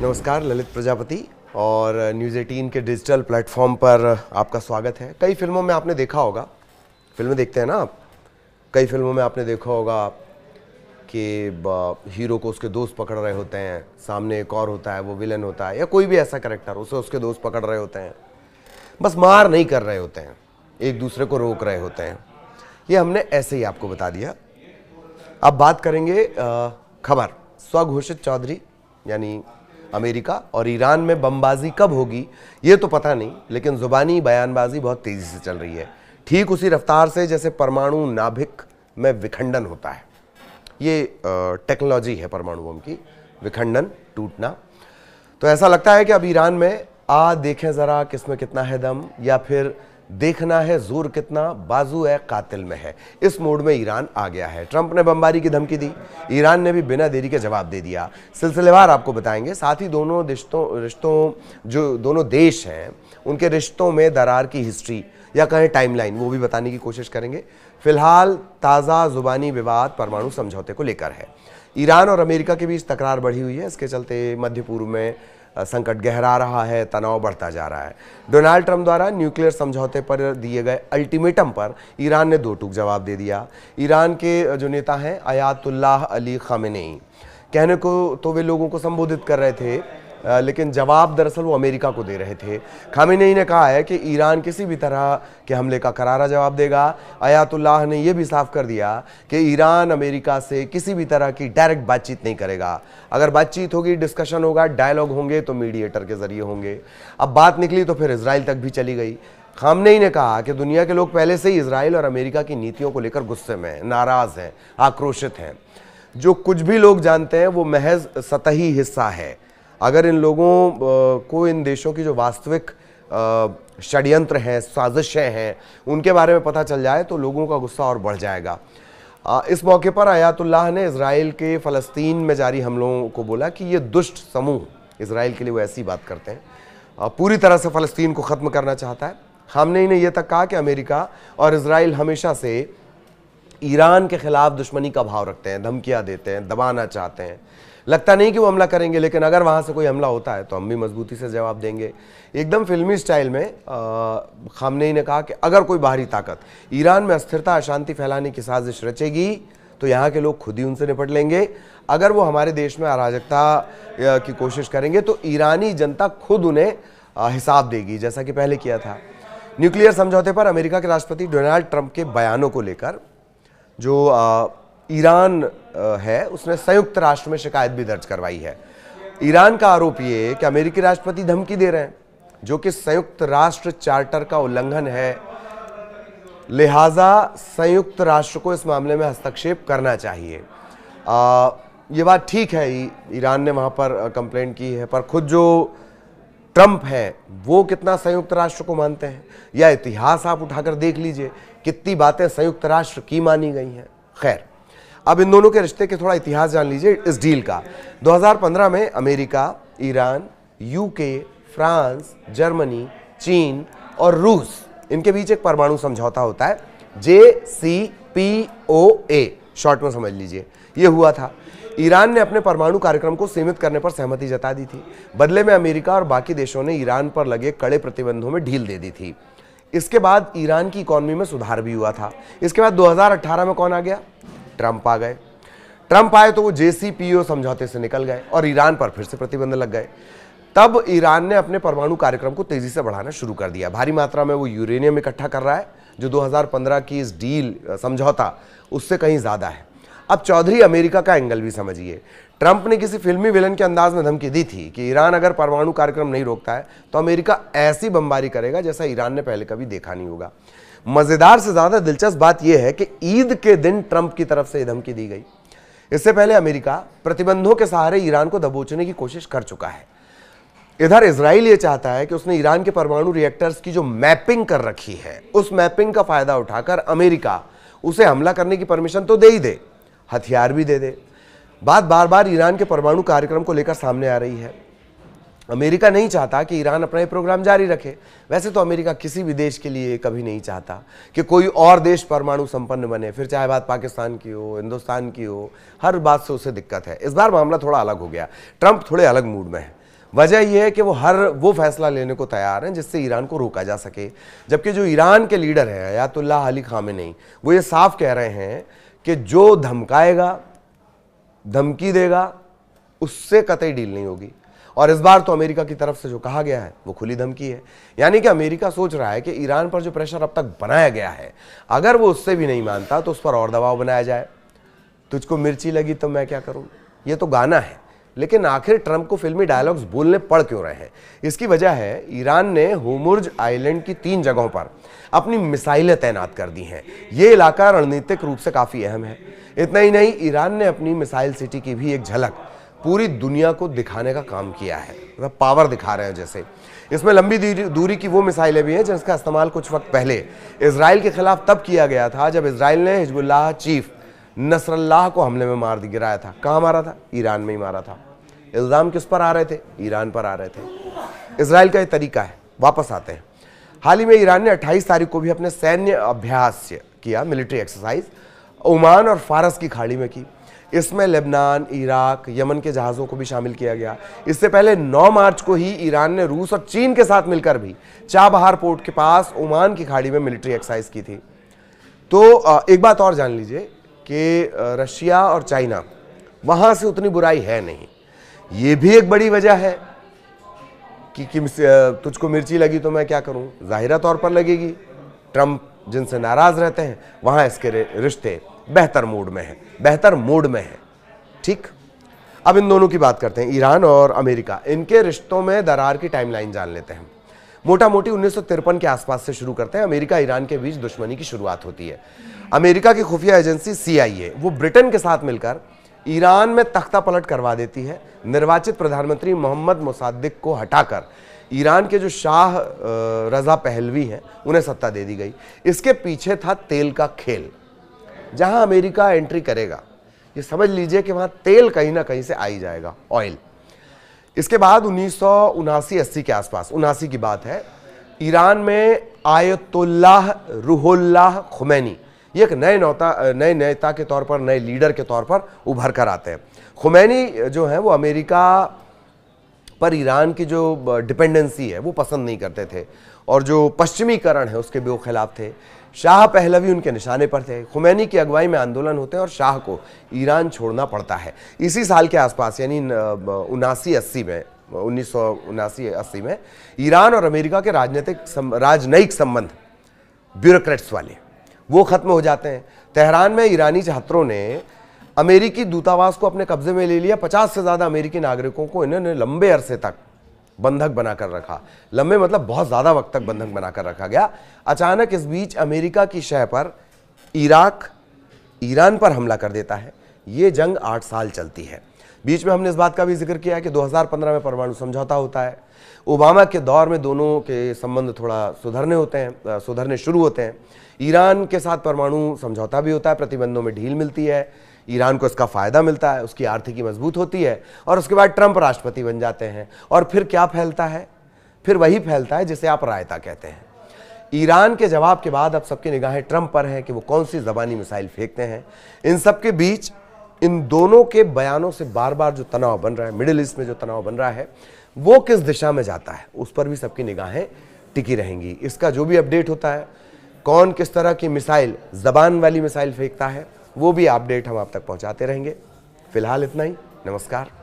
नमस्कार, ललित प्रजापति और न्यूज़ 18 के डिजिटल प्लेटफॉर्म पर आपका स्वागत है। कई फिल्मों में आपने देखा होगा, फिल्में देखते हैं ना आप, कई फिल्मों में आपने देखा होगा कि हीरो को उसके दोस्त पकड़ रहे होते हैं, सामने एक और होता है, वो विलन होता है या कोई भी ऐसा कैरेक्टर, उसे उसके दोस्त पकड़ रहे होते हैं, बस मार नहीं कर रहे होते हैं, एक दूसरे को रोक रहे होते हैं। ये हमने ऐसे ही आपको बता दिया। अब बात करेंगे खबर, स्वघोषित चौधरी यानी अमेरिका और ईरान में बमबाजी कब होगी ये तो पता नहीं, लेकिन जुबानी बयानबाजी बहुत तेजी से चल रही है, ठीक उसी रफ्तार से जैसे परमाणु नाभिक में विखंडन होता है। ये टेक्नोलॉजी है परमाणु बम की, विखंडन, टूटना। तो ऐसा लगता है कि अब ईरान में देखें जरा किसमें कितना है दम, या फिर देखना है जोर कितना बाजू है कातिल में है, इस मोड में ईरान आ गया है। ट्रंप ने बमबारी की धमकी दी, ईरान ने भी बिना देरी के जवाब दे दिया। सिलसिलेवार आपको बताएंगे, साथ ही दोनों रिश्तों जो दोनों देश हैं उनके रिश्तों में दरार की हिस्ट्री या कहें टाइमलाइन, वो भी बताने की कोशिश करेंगे। फिलहाल ताज़ा जुबानी विवाद परमाणु समझौते को लेकर है। ईरान और अमेरिका के बीच तकरार बढ़ी हुई है, इसके चलते मध्य पूर्व में संकट गहरा रहा है, तनाव बढ़ता जा रहा है। डोनाल्ड ट्रंप द्वारा न्यूक्लियर समझौते पर दिए गए अल्टीमेटम पर ईरान ने दो टूक जवाब दे दिया। ईरान के जो नेता हैं अयातुल्लाह अली खामेनेई, कहने को तो वे लोगों को संबोधित कर रहे थे, लेकिन जवाब दरअसल वो अमेरिका को दे रहे थे। खामेनेई ने कहा है कि ईरान किसी भी तरह के हमले का करारा जवाब देगा। अयातुल्लाह ने यह भी साफ कर दिया कि ईरान अमेरिका से किसी भी तरह की डायरेक्ट बातचीत नहीं करेगा। अगर बातचीत होगी, डिस्कशन होगा, डायलॉग होंगे तो मीडिएटर के जरिए होंगे। अब बात निकली तो फिर इजराइल तक भी चली गई। खामनेई ने कहा कि दुनिया के लोग पहले से ही इजराइल और अमेरिका की नीतियों को लेकर गुस्से में हैं, नाराज हैं, आक्रोशित हैं। जो कुछ भी लोग जानते हैं वो महज सतही हिस्सा है। अगर इन लोगों को इन देशों की जो वास्तविक षड्यंत्र हैं, साजिशें हैं, उनके बारे में पता चल जाए तो लोगों का गुस्सा और बढ़ जाएगा। इस मौके पर अयातुल्लाह ने इजराइल के फ़लस्तीन में जारी हमलों को बोला कि ये दुष्ट समूह, इजराइल के लिए वो ऐसी बात करते हैं, पूरी तरह से फ़लस्तीन को ख़त्म करना चाहता है। खामनेई ने यह तक कहा कि अमेरिका और इजराइल हमेशा से ईरान के खिलाफ दुश्मनी का भाव रखते हैं, धमकियाँ देते हैं, दबाना चाहते हैं। लगता नहीं कि वो हमला करेंगे, लेकिन अगर वहाँ से कोई हमला होता है तो हम भी मजबूती से जवाब देंगे। एकदम फिल्मी स्टाइल में खामनेई ने कहा कि अगर कोई बाहरी ताकत ईरान में अस्थिरता, अशांति फैलाने की साजिश रचेगी तो यहाँ के लोग खुद ही उनसे निपट लेंगे। अगर वो हमारे देश में अराजकता की कोशिश करेंगे तो ईरानी जनता खुद उन्हें हिसाब देगी, जैसा कि पहले किया था। न्यूक्लियर समझौते पर अमेरिका के राष्ट्रपति डोनाल्ड ट्रंप के बयानों को लेकर जो ईरान है उसने संयुक्त राष्ट्र में शिकायत भी दर्ज करवाई है। ईरान का आरोप ये कि अमेरिकी राष्ट्रपति धमकी दे रहे हैं, जो कि संयुक्त राष्ट्र चार्टर का उल्लंघन है, लिहाजा संयुक्त राष्ट्र को इस मामले में हस्तक्षेप करना चाहिए। ये बात ठीक है, ईरान ने वहाँ पर कंप्लेंट की है, पर खुद जो ट्रंप है वो कितना संयुक्त राष्ट्र को मानते हैं, या इतिहास आप उठाकर देख लीजिए कितनी बातें संयुक्त राष्ट्र की मानी गई हैं। खैर, अब इन दोनों के रिश्ते के थोड़ा इतिहास जान लीजिए इस डील का। 2015 में America, Iran, UK, France, Germany, चीन और रूस, इनके बीच एक परमाणु समझौता होता है, JCPOA शॉर्ट में समझ लीजिए। ये हुआ था। ईरान ने अपने परमाणु कार्यक्रम को सीमित करने पर सहमति जता दी थी। बदले में अमेरिका और बाकी देशों ने ईरान पर लगे कड़े प्रतिबंधों में ढील दे दी थी। इसके बाद ईरान की इकॉनमी में सुधार भी हुआ था। इसके बाद 2018 में कौन आ गया? ट्रंप आ गए। ट्रंप आए तो वो JCPOA समझौते से निकल गए और ईरान पर फिर से प्रतिबंध लग गए। तब ईरान ने अपने परमाणु कार्यक्रम को तेजी से बढ़ाना शुरू कर दिया। भारी मात्रा में वो यूरेनियम इकट्ठा कर रहा है, जो 2015 की इस डील समझौता उससे कहीं ज्यादा है। अब चौधरी अमेरिका का एंगल भी समझिए। ट्रंप ने किसी फिल्मी विलन के अंदाज में धमकी दी थी कि ईरान अगर परमाणु कार्यक्रम नहीं रोकता है तो अमेरिका ऐसी बमबारी करेगा जैसा ईरान ने पहले कभी देखा नहीं होगा। मजेदार से ज्यादा दिलचस्प बात यह है कि ईद के दिन ट्रंप की तरफ से यह धमकी दी गई। इससे पहले अमेरिका प्रतिबंधों के सहारे ईरान को दबोचने की कोशिश कर चुका है। इधर इजराइल ये चाहता है कि उसने ईरान के परमाणु रिएक्टर्स की जो मैपिंग कर रखी है, उस मैपिंग का फायदा उठाकर अमेरिका उसे हमला करने की परमिशन तो दे ही दे, हथियार भी दे दे। बात बार बार ईरान के परमाणु कार्यक्रम को लेकर सामने आ रही है। अमेरिका नहीं चाहता कि ईरान अपना ये प्रोग्राम जारी रखे। वैसे तो अमेरिका किसी भी देश के लिए कभी नहीं चाहता कि कोई और देश परमाणु संपन्न बने, फिर चाहे बात पाकिस्तान की हो, हिंदुस्तान की हो, हर बात से उसे दिक्कत है। इस बार मामला थोड़ा अलग हो गया। ट्रंप थोड़े अलग मूड में है। वजह यह है कि वो हर वो फैसला लेने को तैयार हैं जिससे ईरान को रोका जा सके। जबकि जो ईरान के लीडर हैं अयातुल्लाह अली खामेनी, वो ये साफ कह रहे हैं कि जो धमकाएगा, धमकी देगा, उससे कतई डील नहीं होगी। और इस बार तो अमेरिका की तरफ से जो कहा गया है वो खुली धमकी है। यानी कि अमेरिका सोच रहा है कि ईरान पर जो प्रेशर अब तक बनाया गया है, अगर वो उससे भी नहीं मानता तो उस पर और दबाव बनाया जाए। तुझको मिर्ची लगी तो मैं क्या करूं, ये तो गाना है, लेकिन आखिर ट्रंप को फिल्मी डायलॉग्स बोलने पड़ क्यों रहे हैं? इसकी वजह है ईरान ने होर्मुज़ आइलैंड की 3 जगहों पर अपनी मिसाइलें तैनात कर दी हैं। ये इलाका रणनीतिक रूप से काफ़ी अहम है। इतना ही नहीं, ईरान ने अपनी मिसाइल सिटी की भी एक झलक पूरी दुनिया को दिखाने का काम किया है। मतलब पावर दिखा रहे हैं जैसे। इसमें लंबी दूरी की वो मिसाइलें भी हैं जिसका इस्तेमाल कुछ वक्त पहले इसराइल के खिलाफ तब किया गया था जब इसराइल ने हिजबुल्लाह चीफ नसरल्लाह को हमले में गिराया था। कहाँ मारा था? ईरान में ही मारा था। इल्ज़ाम किस पर आ रहे थे? ईरान पर आ रहे थे। इसराइल का ये तरीका है। वापस आते हैं। हाल ही में ईरान ने 28 तारीख को भी अपने सैन्य अभ्यास किया, मिलिट्री एक्सरसाइज, ओमान और फारस की खाड़ी में की। इसमें लेबनान, इराक, यमन के जहाज़ों को भी शामिल किया गया। इससे पहले 9 मार्च को ही ईरान ने रूस और चीन के साथ मिलकर भी चाबहार पोर्ट के पास ओमान की खाड़ी में मिलिट्री एक्सरसाइज की थी। तो एक बात और जान लीजिए कि रशिया और चाइना, वहाँ से उतनी बुराई है नहीं। ये भी एक बड़ी वजह है कि तुझको मिर्ची लगी तो मैं क्या करूं, जाहिरा तौर पर लगेगी। ट्रंप जिनसे नाराज रहते हैं वहां इसके रिश्ते बेहतर मूड में है, बेहतर मूड में है। ठीक, अब इन दोनों की बात करते हैं, ईरान और अमेरिका। इनके रिश्तों में दरार की टाइमलाइन जान लेते हैं। मोटा मोटी 1953 के आसपास से शुरू करते हैं। अमेरिका ईरान के बीच दुश्मनी की शुरुआत होती है। अमेरिका की खुफिया एजेंसी CIA वो ब्रिटेन के साथ मिलकर ईरान में तख्ता पलट करवा देती है। निर्वाचित प्रधानमंत्री मोहम्मद मोसाद्दिक को हटाकर ईरान के जो शाह रजा पहलवी हैं उन्हें सत्ता दे दी गई। इसके पीछे था तेल का खेल। जहां अमेरिका एंट्री करेगा, ये समझ लीजिए कि वहां तेल कहीं ना कहीं से आ ही जाएगा, ऑयल। इसके बाद 1979-80 के आसपास, 79 की बात है, ईरान में आयतुल्लाह रूहुल्लाह खुमैनी ये एक नए नेता के तौर पर, नए लीडर के तौर पर उभर कर आते हैं। खुमैनी जो है वो अमेरिका पर ईरान की जो डिपेंडेंसी है वो पसंद नहीं करते थे और जो पश्चिमीकरण है उसके भी वो खिलाफ थे। शाह पहलवी उनके निशाने पर थे। खुमैनी की अगुवाई में आंदोलन होते हैं और शाह को ईरान छोड़ना पड़ता है। इसी साल के आसपास यानी 1979-80 में ईरान और अमेरिका के राजनयिक संबंध ब्यूरोक्रेट्स वाले वो खत्म हो जाते हैं। तेहरान में ईरानी छात्रों ने अमेरिकी दूतावास को अपने कब्जे में ले लिया। 50 से ज़्यादा अमेरिकी नागरिकों को इन्होंने लंबे अरसे तक बंधक बनाकर रखा। लंबे मतलब बहुत ज़्यादा वक्त तक बंधक बनाकर रखा गया। अचानक इस बीच अमेरिका की शह पर इराक ईरान पर हमला कर देता है। ये जंग 8 साल चलती है। बीच में हमने इस बात का भी जिक्र किया है कि 2015 में परमाणु समझौता होता है। ओबामा के दौर में दोनों के संबंध थोड़ा सुधरने शुरू होते हैं। ईरान के साथ परमाणु समझौता भी होता है, प्रतिबंधों में ढील मिलती है, ईरान को इसका फ़ायदा मिलता है, उसकी आर्थिकी मजबूत होती है और उसके बाद ट्रंप राष्ट्रपति बन जाते हैं। और फिर क्या फैलता है? फिर वही फैलता है जिसे आप रायता कहते हैं। ईरान के जवाब के बाद अब सबकी निगाहें ट्रंप पर हैं कि वो कौन सी ज़बानी मिसाइल फेंकते हैं। इन सब के बीच इन दोनों के बयानों से बार बार जो तनाव बन रहा है, मिडिल ईस्ट में जो तनाव बन रहा है, वो किस दिशा में जाता है उस पर भी सबकी निगाहें टिकी रहेंगी। इसका जो भी अपडेट होता है, कौन किस तरह की मिसाइल, ज़बान वाली मिसाइल फेंकता है, वो भी अपडेट हम आप तक पहुंचाते रहेंगे। फिलहाल इतना ही। नमस्कार।